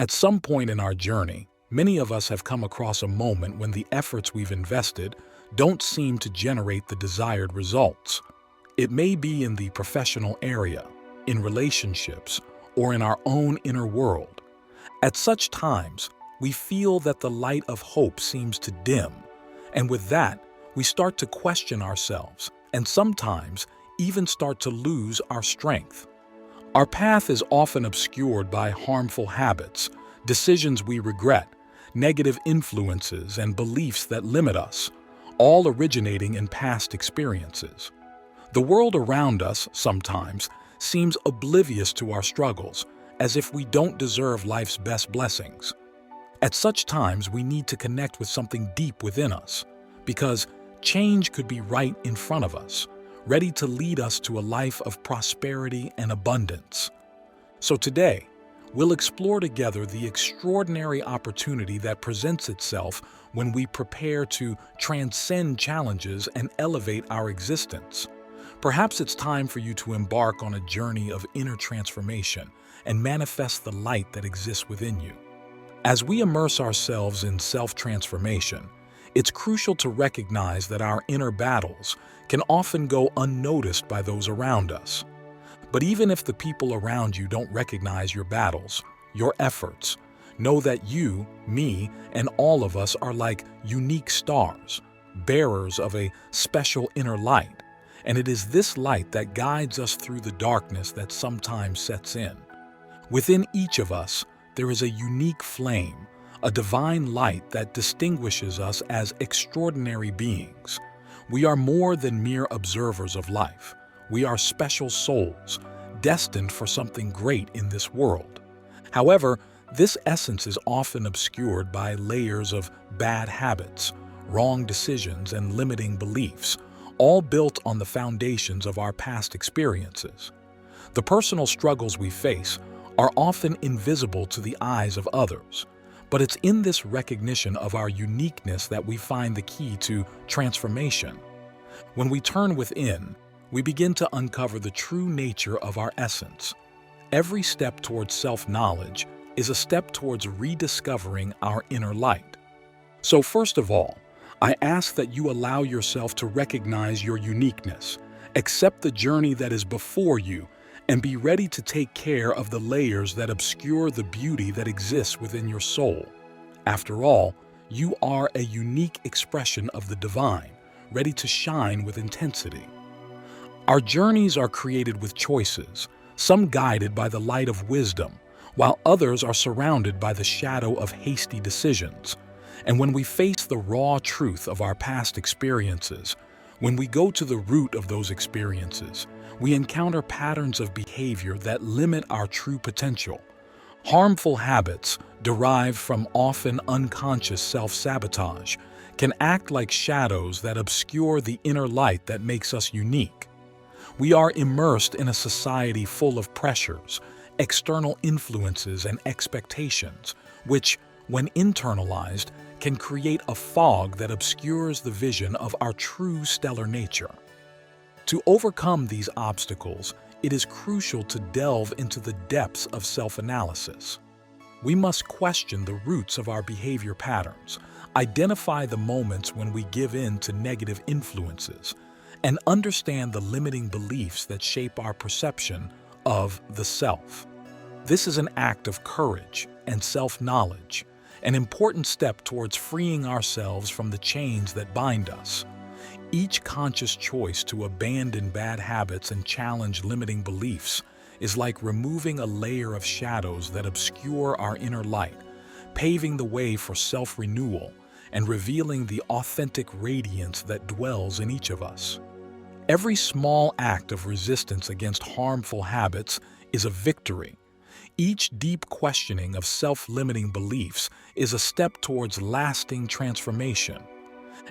At some point in our journey, many of us have come across a moment when the efforts we've invested don't seem to generate the desired results. It may be in the professional area, in relationships, or in our own inner world. At such times, we feel that the light of hope seems to dim, and with that, we start to question ourselves and sometimes even start to lose our strength. Our path is often obscured by harmful habits, decisions we regret, negative influences, and beliefs that limit us, all originating in past experiences. The world around us, sometimes, seems oblivious to our struggles, as if we don't deserve life's best blessings. At such times, we need to connect with something deep within us, because change could be right in front of us, ready to lead us to a life of prosperity and abundance. So today, we'll explore together the extraordinary opportunity that presents itself when we prepare to transcend challenges and elevate our existence. Perhaps it's time for you to embark on a journey of inner transformation and manifest the light that exists within you. As we immerse ourselves in self-transformation, it's crucial to recognize that our inner battles can often go unnoticed by those around us. But even if the people around you don't recognize your battles, your efforts, know that you, me, and all of us are like unique stars, bearers of a special inner light, and it is this light that guides us through the darkness that sometimes sets in. Within each of us, there is a unique flame, a divine light that distinguishes us as extraordinary beings. We are more than mere observers of life. We are special souls, destined for something great in this world. However, this essence is often obscured by layers of bad habits, wrong decisions, and limiting beliefs, all built on the foundations of our past experiences. The personal struggles we face are often invisible to the eyes of others, but it's in this recognition of our uniqueness that we find the key to transformation. When we turn within, we begin to uncover the true nature of our essence. Every step towards self-knowledge is a step towards rediscovering our inner light. So first of all, I ask that you allow yourself to recognize your uniqueness, accept the journey that is before you, and be ready to take care of the layers that obscure the beauty that exists within your soul. After all, you are a unique expression of the divine, ready to shine with intensity. Our journeys are created with choices, some guided by the light of wisdom, while others are surrounded by the shadow of hasty decisions. And when we face the raw truth of our past experiences, when we go to the root of those experiences, we encounter patterns of behavior that limit our true potential. Harmful habits, derived from often unconscious self-sabotage, can act like shadows that obscure the inner light that makes us unique. We are immersed in a society full of pressures, external influences, and expectations, which, when internalized, can create a fog that obscures the vision of our true stellar nature. To overcome these obstacles, it is crucial to delve into the depths of self-analysis. We must question the roots of our behavior patterns, identify the moments when we give in to negative influences, and understand the limiting beliefs that shape our perception of the self. This is an act of courage and self-knowledge, an important step towards freeing ourselves from the chains that bind us. Each conscious choice to abandon bad habits and challenge limiting beliefs is like removing a layer of shadows that obscure our inner light, paving the way for self-renewal and revealing the authentic radiance that dwells in each of us. Every small act of resistance against harmful habits is a victory. Each deep questioning of self-limiting beliefs is a step towards lasting transformation.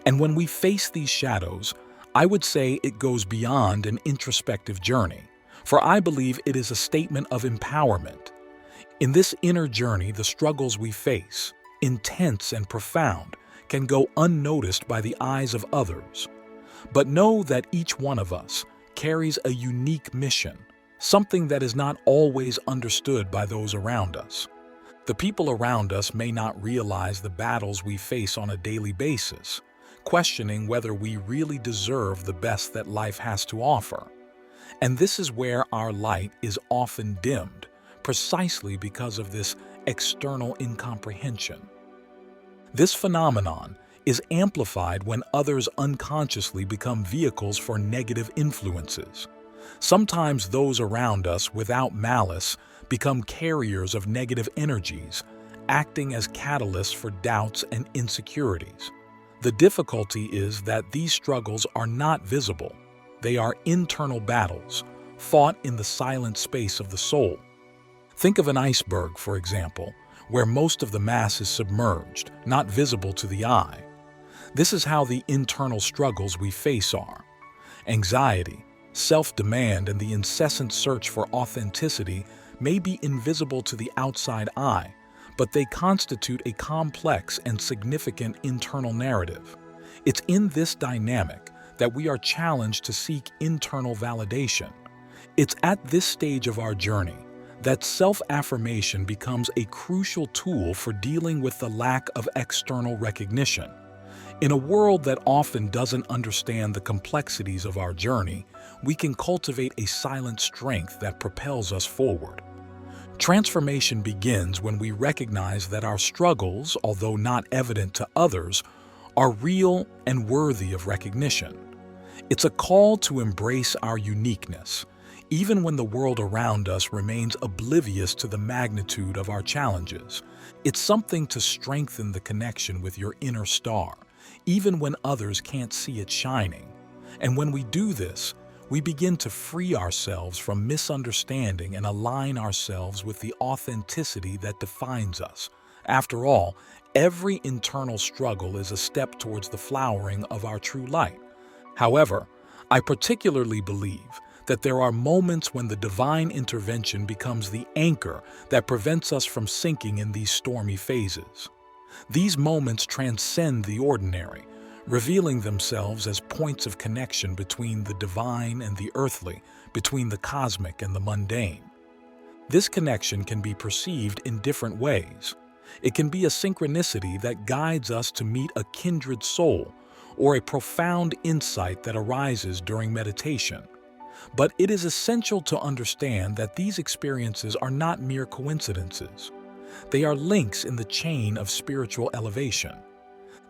And when we face these shadows, I would say it goes beyond an introspective journey, for I believe it is a statement of empowerment. In this inner journey, the struggles we face, intense and profound, can go unnoticed by the eyes of others. But know that each one of us carries a unique mission, something that is not always understood by those around us. The people around us may not realize the battles we face on a daily basis, questioning whether we really deserve the best that life has to offer. And this is where our light is often dimmed, precisely because of this external incomprehension. This phenomenon is amplified when others unconsciously become vehicles for negative influences. Sometimes those around us, without malice, become carriers of negative energies, acting as catalysts for doubts and insecurities. The difficulty is that these struggles are not visible. They are internal battles, fought in the silent space of the soul. Think of an iceberg, for example, where most of the mass is submerged, not visible to the eye. This is how the internal struggles we face are. Anxiety, self-demand, and the incessant search for authenticity may be invisible to the outside eye, but they constitute a complex and significant internal narrative. It's in this dynamic that we are challenged to seek internal validation. It's at this stage of our journey that self-affirmation becomes a crucial tool for dealing with the lack of external recognition. In a world that often doesn't understand the complexities of our journey, we can cultivate a silent strength that propels us forward. Transformation begins when we recognize that our struggles, although not evident to others, are real and worthy of recognition. It's a call to embrace our uniqueness, even when the world around us remains oblivious to the magnitude of our challenges. It's something to strengthen the connection with your inner star, even when others can't see it shining. And when we do this, we begin to free ourselves from misunderstanding and align ourselves with the authenticity that defines us. After all, every internal struggle is a step towards the flowering of our true light. However, I particularly believe that there are moments when the divine intervention becomes the anchor that prevents us from sinking in these stormy phases. These moments transcend the ordinary, revealing themselves as points of connection between the divine and the earthly, between the cosmic and the mundane. This connection can be perceived in different ways. It can be a synchronicity that guides us to meet a kindred soul, or a profound insight that arises during meditation. But it is essential to understand that these experiences are not mere coincidences. They are links in the chain of spiritual elevation.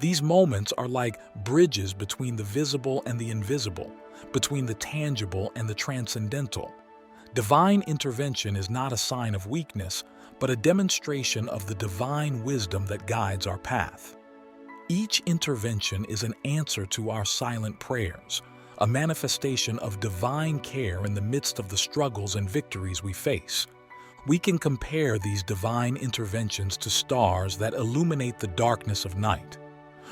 These moments are like bridges between the visible and the invisible, between the tangible and the transcendental. Divine intervention is not a sign of weakness, but a demonstration of the divine wisdom that guides our path. Each intervention is an answer to our silent prayers, a manifestation of divine care in the midst of the struggles and victories we face. We can compare these divine interventions to stars that illuminate the darkness of night.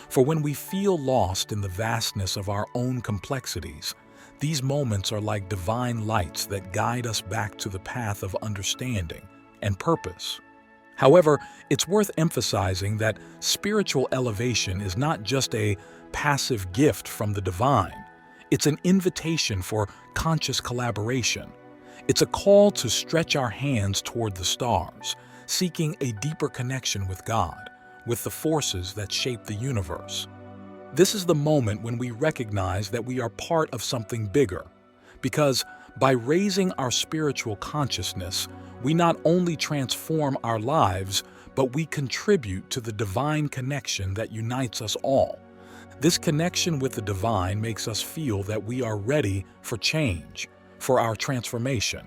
For when we feel lost in the vastness of our own complexities, these moments are like divine lights that guide us back to the path of understanding and purpose. However, it's worth emphasizing that spiritual elevation is not just a passive gift from the divine. It's an invitation for conscious collaboration. It's a call to stretch our hands toward the stars, seeking a deeper connection with God, with the forces that shape the universe. This is the moment when we recognize that we are part of something bigger, because by raising our spiritual consciousness, we not only transform our lives, but we contribute to the divine connection that unites us all. This connection with the divine makes us feel that we are ready for change, for our transformation.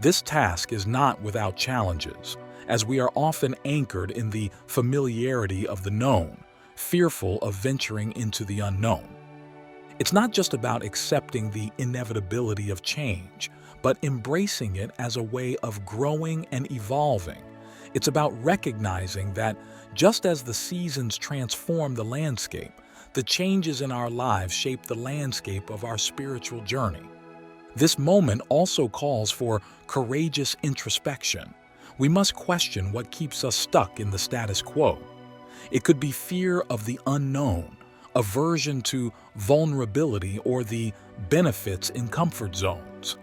This task is not without challenges, as we are often anchored in the familiarity of the known, fearful of venturing into the unknown. It's not just about accepting the inevitability of change, but embracing it as a way of growing and evolving. It's about recognizing that just as the seasons transform the landscape, the changes in our lives shape the landscape of our spiritual journey. This moment also calls for courageous introspection. We must question what keeps us stuck in the status quo. It could be fear of the unknown, aversion to vulnerability, or the benefits in comfort zones.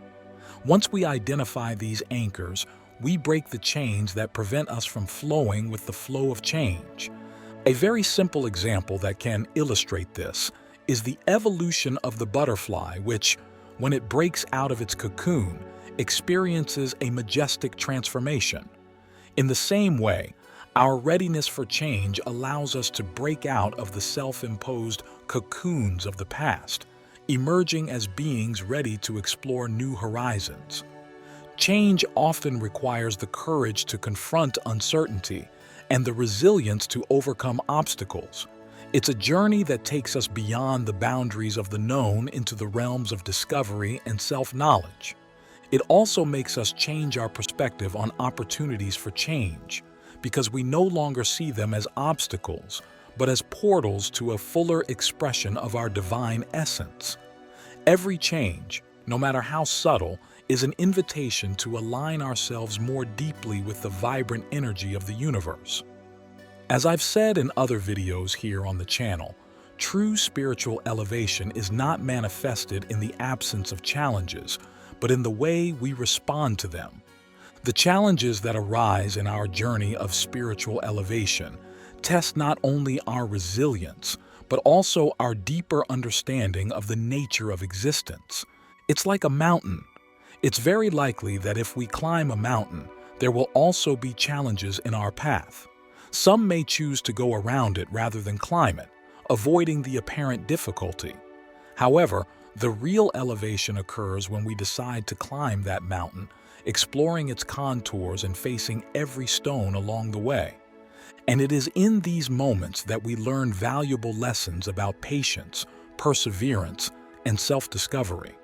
Once we identify these anchors, we break the chains that prevent us from flowing with the flow of change. A very simple example that can illustrate this is the evolution of the butterfly, which, when it breaks out of its cocoon, experiences a majestic transformation. In the same way, our readiness for change allows us to break out of the self-imposed cocoons of the past, emerging as beings ready to explore new horizons. Change often requires the courage to confront uncertainty and the resilience to overcome obstacles. It's a journey that takes us beyond the boundaries of the known into the realms of discovery and self-knowledge. It also makes us change our perspective on opportunities for change, because we no longer see them as obstacles, but as portals to a fuller expression of our divine essence. Every change, no matter how subtle, is an invitation to align ourselves more deeply with the vibrant energy of the universe. As I've said in other videos here on the channel, true spiritual elevation is not manifested in the absence of challenges, but in the way we respond to them. The challenges that arise in our journey of spiritual elevation test not only our resilience, but also our deeper understanding of the nature of existence. It's like a mountain. It's very likely that if we climb a mountain, there will also be challenges in our path. Some may choose to go around it rather than climb it, avoiding the apparent difficulty. However, the real elevation occurs when we decide to climb that mountain, exploring its contours and facing every stone along the way. And it is in these moments that we learn valuable lessons about patience, perseverance, and self-discovery.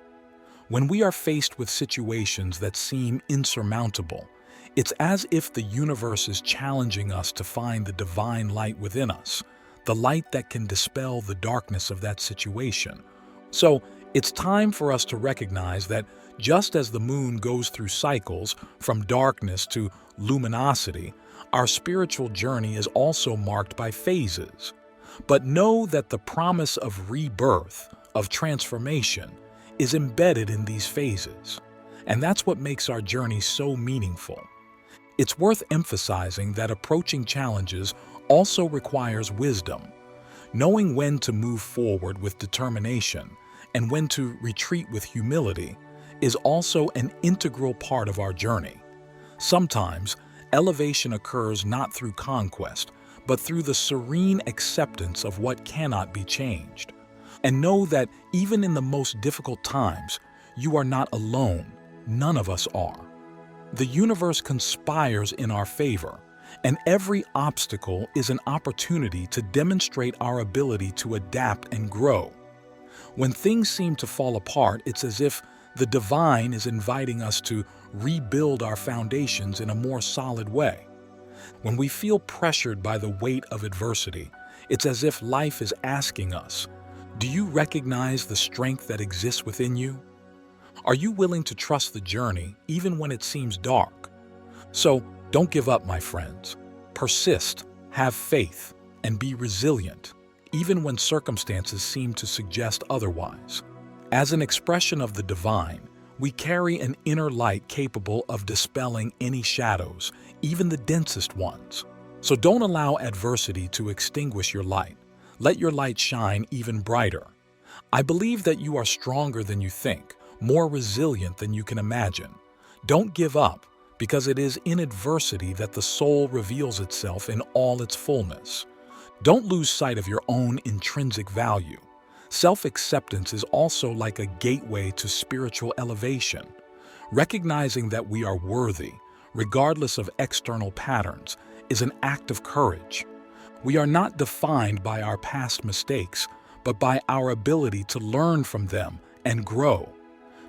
When we are faced with situations that seem insurmountable, it's as if the universe is challenging us to find the divine light within us, the light that can dispel the darkness of that situation. So, it's time for us to recognize that just as the moon goes through cycles from darkness to luminosity, our spiritual journey is also marked by phases. But know that the promise of rebirth, of transformation, is embedded in these phases. And that's what makes our journey so meaningful. It's worth emphasizing that approaching challenges also requires wisdom. Knowing when to move forward with determination and when to retreat with humility is also an integral part of our journey. Sometimes, elevation occurs not through conquest, but through the serene acceptance of what cannot be changed. And know that even in the most difficult times, you are not alone. None of us are. The universe conspires in our favor, and every obstacle is an opportunity to demonstrate our ability to adapt and grow. When things seem to fall apart, it's as if the divine is inviting us to rebuild our foundations in a more solid way. When we feel pressured by the weight of adversity, it's as if life is asking us, do you recognize the strength that exists within you? Are you willing to trust the journey even when it seems dark? So, don't give up, my friends. Persist, have faith, and be resilient, even when circumstances seem to suggest otherwise. As an expression of the divine, we carry an inner light capable of dispelling any shadows, even the densest ones. So don't allow adversity to extinguish your light. Let your light shine even brighter. I believe that you are stronger than you think, more resilient than you can imagine. Don't give up, because it is in adversity that the soul reveals itself in all its fullness. Don't lose sight of your own intrinsic value. Self-acceptance is also like a gateway to spiritual elevation. Recognizing that we are worthy, regardless of external patterns, is an act of courage. We are not defined by our past mistakes, but by our ability to learn from them and grow.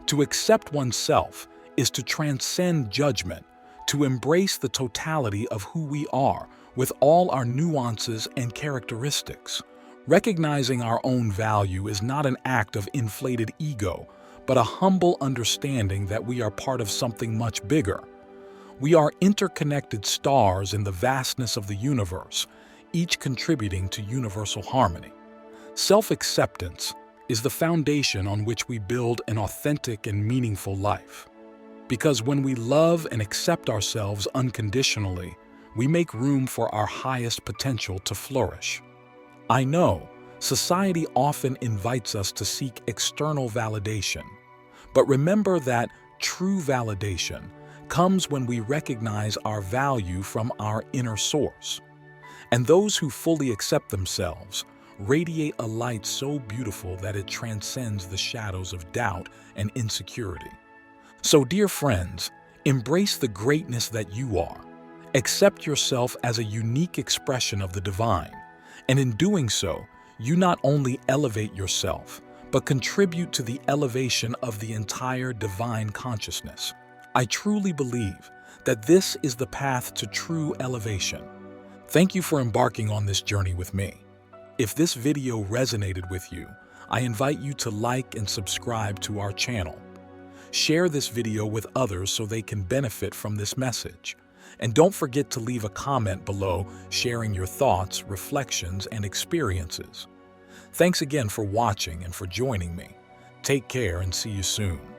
To accept oneself is to transcend judgment, to embrace the totality of who we are with all our nuances and characteristics. Recognizing our own value is not an act of inflated ego, but a humble understanding that we are part of something much bigger. We are interconnected stars in the vastness of the universe, each contributing to universal harmony. Self-acceptance is the foundation on which we build an authentic and meaningful life. Because when we love and accept ourselves unconditionally, we make room for our highest potential to flourish. I know society often invites us to seek external validation, but remember that true validation comes when we recognize our value from our inner source. And those who fully accept themselves radiate a light so beautiful that it transcends the shadows of doubt and insecurity. So, dear friends, embrace the greatness that you are. Accept yourself as a unique expression of the divine, and in doing so, you not only elevate yourself, but contribute to the elevation of the entire divine consciousness. I truly believe that this is the path to true elevation. Thank you for embarking on this journey with me. If this video resonated with you, I invite you to like and subscribe to our channel. Share this video with others so they can benefit from this message. And don't forget to leave a comment below sharing your thoughts, reflections, and experiences. Thanks again for watching and for joining me. Take care and see you soon.